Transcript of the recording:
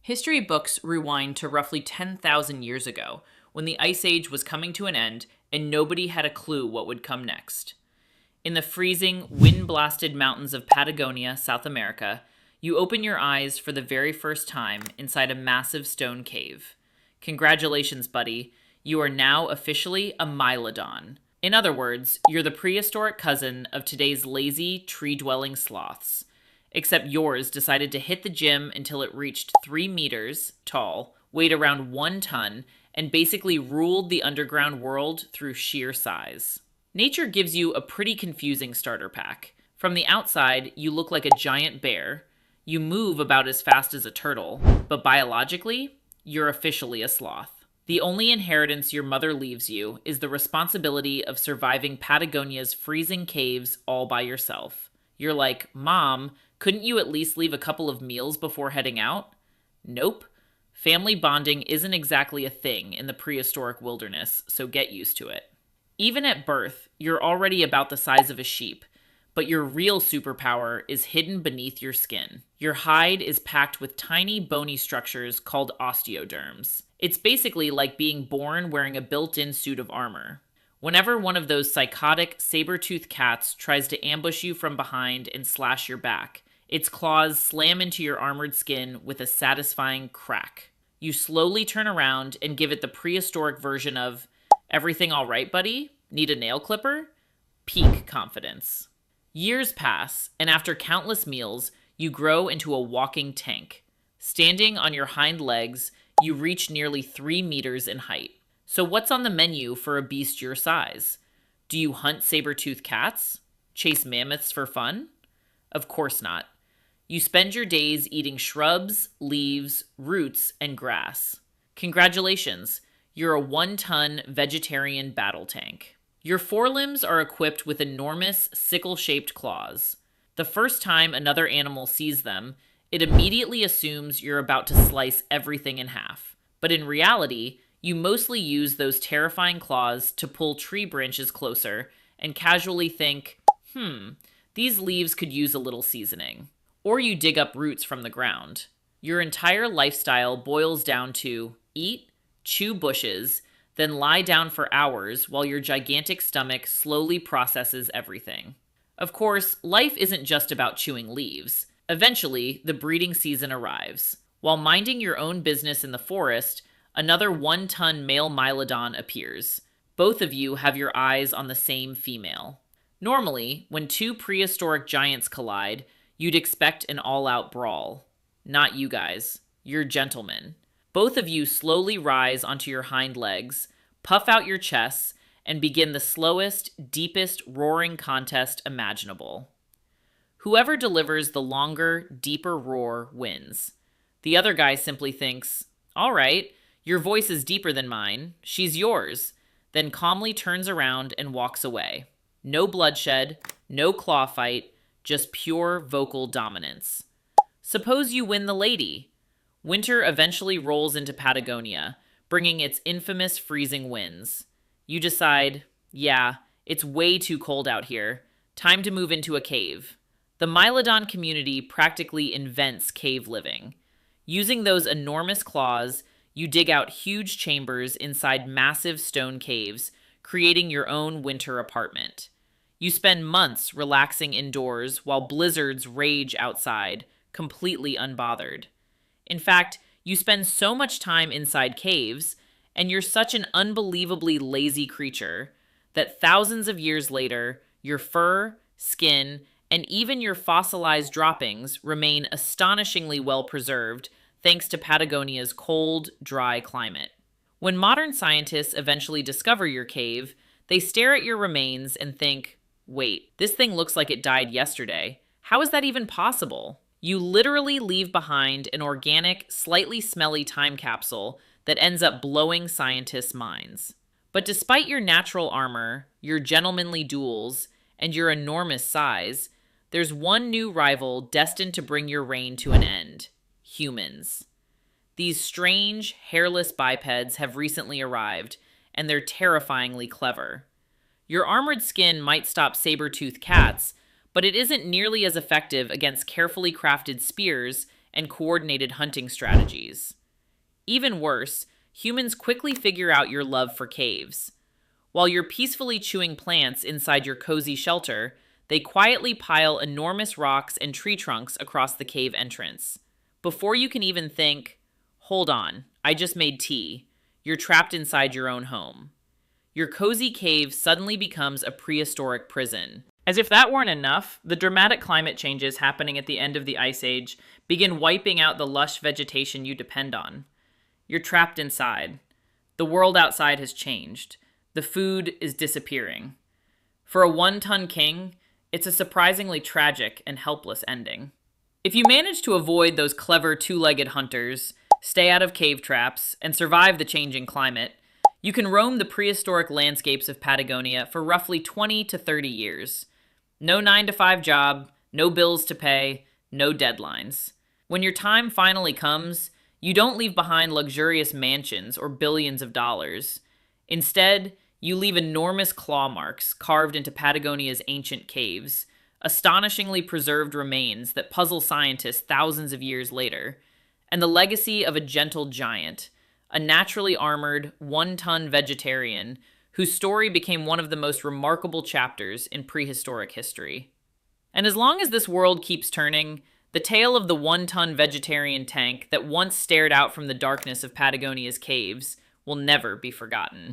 History books rewind to roughly 10,000 years ago, when the Ice Age was coming to an end and nobody had a clue what would come next. In the freezing, wind-blasted mountains of Patagonia, South America, you open your eyes for the very first time inside a massive stone cave. Congratulations, buddy. You are now officially a Mylodon. In other words, you're the prehistoric cousin of today's lazy, tree-dwelling sloths. Except yours decided to hit the gym until it reached 3 meters tall, weighed around 1 ton, and basically ruled the underground world through sheer size. Nature gives you a pretty confusing starter pack. From the outside, you look like a giant bear. You move about as fast as a turtle, but biologically, you're officially a sloth. The only inheritance your mother leaves you is the responsibility of surviving Patagonia's freezing caves all by yourself. You're like, Mom, couldn't you at least leave a couple of meals before heading out? Nope. Family bonding isn't exactly a thing in the prehistoric wilderness, so get used to it. Even at birth, you're already about the size of a sheep, but your real superpower is hidden beneath your skin. Your hide is packed with tiny bony structures called osteoderms. It's basically like being born wearing a built-in suit of armor. Whenever one of those psychotic saber-toothed cats tries to ambush you from behind and slash your back, its claws slam into your armored skin with a satisfying crack. You slowly turn around and give it the prehistoric version of, "Everything all right, buddy? Need a nail clipper?" Peak confidence. Years pass, and after countless meals, you grow into a walking tank. Standing on your hind legs, you reach nearly 3 meters in height. So what's on the menu for a beast your size? Do you hunt saber-toothed cats? Chase mammoths for fun? Of course not. You spend your days eating shrubs, leaves, roots, and grass. Congratulations, you're a 1-ton vegetarian battle tank. Your forelimbs are equipped with enormous sickle-shaped claws. The first time another animal sees them, it immediately assumes you're about to slice everything in half. But in reality, you mostly use those terrifying claws to pull tree branches closer and casually think, these leaves could use a little seasoning. Or you dig up roots from the ground. Your entire lifestyle boils down to eat, chew bushes, then lie down for hours while your gigantic stomach slowly processes everything. Of course, life isn't just about chewing leaves. Eventually, the breeding season arrives. While minding your own business in the forest, another 1-ton male Mylodon appears. Both of you have your eyes on the same female. Normally, when two prehistoric giants collide, you'd expect an all-out brawl. Not you guys. You're gentlemen. Both of you slowly rise onto your hind legs, puff out your chests, and begin the slowest, deepest roaring contest imaginable. Whoever delivers the longer, deeper roar wins. The other guy simply thinks, all right, your voice is deeper than mine. She's yours. Then calmly turns around and walks away. No bloodshed, no claw fight, just pure vocal dominance. Suppose you win the lady. Winter eventually rolls into Patagonia, bringing its infamous freezing winds. You decide, yeah, it's way too cold out here. Time to move into a cave. The Mylodon community practically invents cave living. Using those enormous claws, you dig out huge chambers inside massive stone caves, creating your own winter apartment. You spend months relaxing indoors while blizzards rage outside, completely unbothered. In fact, you spend so much time inside caves, and you're such an unbelievably lazy creature, that thousands of years later, your fur, skin, and even your fossilized droppings remain astonishingly well preserved thanks to Patagonia's cold, dry climate. When modern scientists eventually discover your cave, they stare at your remains and think, wait, this thing looks like it died yesterday. How is that even possible? You literally leave behind an organic, slightly smelly time capsule that ends up blowing scientists' minds. But despite your natural armor, your gentlemanly duels, and your enormous size, there's one new rival destined to bring your reign to an end: humans. These strange, hairless bipeds have recently arrived, and they're terrifyingly clever. Your armored skin might stop saber-toothed cats, but it isn't nearly as effective against carefully crafted spears and coordinated hunting strategies. Even worse, humans quickly figure out your love for caves. While you're peacefully chewing plants inside your cozy shelter, they quietly pile enormous rocks and tree trunks across the cave entrance. Before you can even think, hold on, I just made tea, you're trapped inside your own home. Your cozy cave suddenly becomes a prehistoric prison. As if that weren't enough, the dramatic climate changes happening at the end of the Ice Age begin wiping out the lush vegetation you depend on. You're trapped inside. The world outside has changed. The food is disappearing. For a one-ton king, it's a surprisingly tragic and helpless ending. If you manage to avoid those clever two-legged hunters, stay out of cave traps, and survive the changing climate, you can roam the prehistoric landscapes of Patagonia for roughly 20 to 30 years. No 9-to-5 job, no bills to pay, no deadlines. When your time finally comes, you don't leave behind luxurious mansions or billions of dollars. Instead, you leave enormous claw marks carved into Patagonia's ancient caves, astonishingly preserved remains that puzzle scientists thousands of years later, and the legacy of a gentle giant, a naturally armored, one-ton vegetarian whose story became one of the most remarkable chapters in prehistoric history. And as long as this world keeps turning, the tale of the one-ton vegetarian tank that once stared out from the darkness of Patagonia's caves will never be forgotten.